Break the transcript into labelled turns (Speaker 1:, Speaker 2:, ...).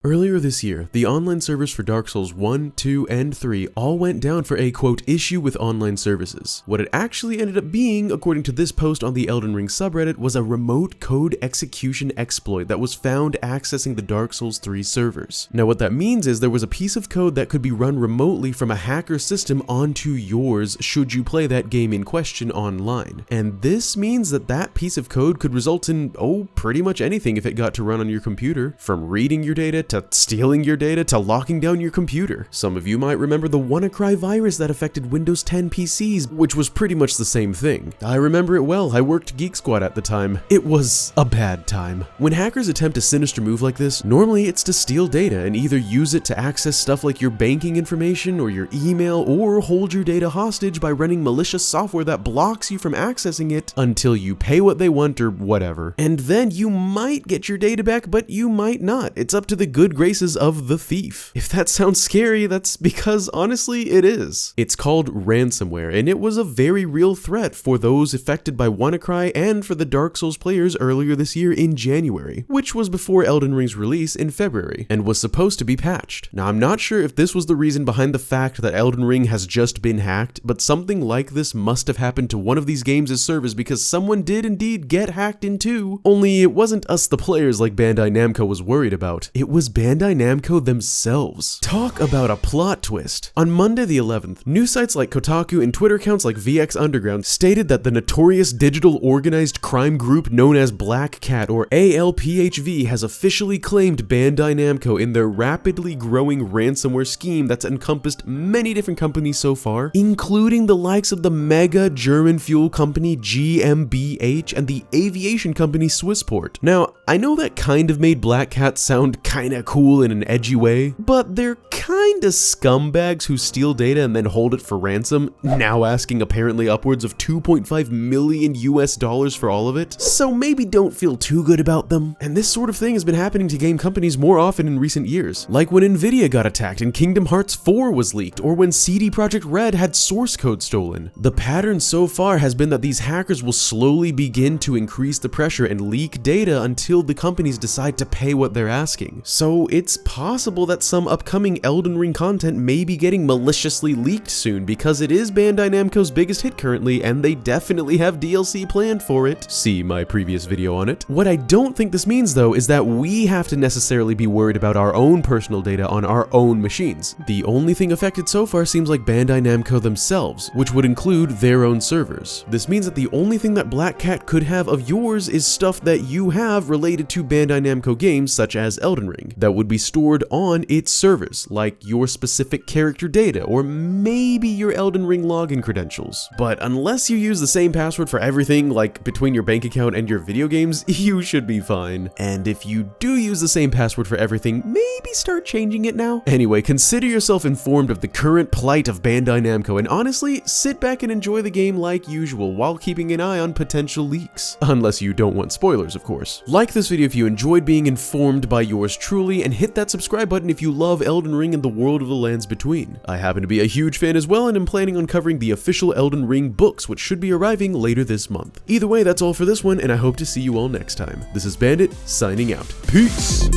Speaker 1: Earlier this year, the online servers for Dark Souls 1, 2, and 3 all went down for a quote issue with online services. What it actually ended up being, according to this post on the Elden Ring subreddit, was a remote code execution exploit that was found accessing the Dark Souls 3 servers. Now what that means is there was a piece of code that could be run remotely from a hacker system onto yours should you play that game in question online. And this means that that piece of code could result in, pretty much anything if it got to run on your computer, from reading your data to stealing your data to locking down your computer. Some of you might remember the WannaCry virus that affected Windows 10 PCs, which was pretty much the same thing. I remember it well, I worked Geek Squad at the time. It was a bad time. When hackers attempt a sinister move like this, normally it's to steal data and either use it to access stuff like your banking information or your email, or hold your data hostage by running malicious software that blocks you from accessing it until you pay what they want or whatever. And then you might get your data back, but you might not. It's up to the good graces of the thief. If that sounds scary, that's because honestly it is. It's called ransomware, and it was a very real threat for those affected by WannaCry and for the Dark Souls players earlier this year in January, which was before Elden Ring's release in February, and was supposed to be patched. Now I'm not sure if this was the reason behind the fact that Elden Ring has just been hacked, but something like this must have happened to one of these games' servers because someone did indeed get hacked into. Only it wasn't us the players like Bandai Namco was worried about. It was Bandai Namco themselves. Talk about a plot twist. On Monday the 11th, news sites like Kotaku and Twitter accounts like VX Underground stated that the notorious digital organized crime group known as BlackCat, or ALPHV, has officially claimed Bandai Namco in their rapidly growing ransomware scheme that's encompassed many different companies so far, including the likes of the mega German fuel company GmbH and the aviation company Swissport. Now, I know that kind of made BlackCat sound kinda cool in an edgy way, but they're kinda scumbags who steal data and then hold it for ransom, now asking apparently upwards of $2.5 million US for all of it, so maybe don't feel too good about them. And this sort of thing has been happening to game companies more often in recent years, like when Nvidia got attacked and Kingdom Hearts 4 was leaked, or when CD Projekt Red had source code stolen. The pattern so far has been that these hackers will slowly begin to increase the pressure and leak data until the companies decide to pay what they're asking. So it's possible that some upcoming Elden Ring content may be getting maliciously leaked soon, because it is Bandai Namco's biggest hit currently, and they definitely have DLC planned for it. See my previous video on it. What I don't think this means though is that we have to necessarily be worried about our own personal data on our own machines. The only thing affected so far seems like Bandai Namco themselves, which would include their own servers. This means that the only thing that BlackCat could have of yours is stuff that you have related to Bandai Namco games such as Elden Ring, that would be stored on its servers, like your specific character data, or maybe your Elden Ring login credentials. But unless you use the same password for everything, like between your bank account and your video games, you should be fine. And if you do use the same password for everything, maybe start changing it now. Anyway, consider yourself informed of the current plight of Bandai Namco, and honestly, sit back and enjoy the game like usual while keeping an eye on potential leaks. Unless you don't want spoilers, of course. Like this video if you enjoyed being informed by yours truly, and hit that subscribe button if you love Elden Ring and the world of the lands between. I happen to be a huge fan as well, and am planning on covering the official Elden Ring books, which should be arriving later this month. Either way, that's all for this one, and I hope to see you all next time. This is Bandit, signing out. Peace!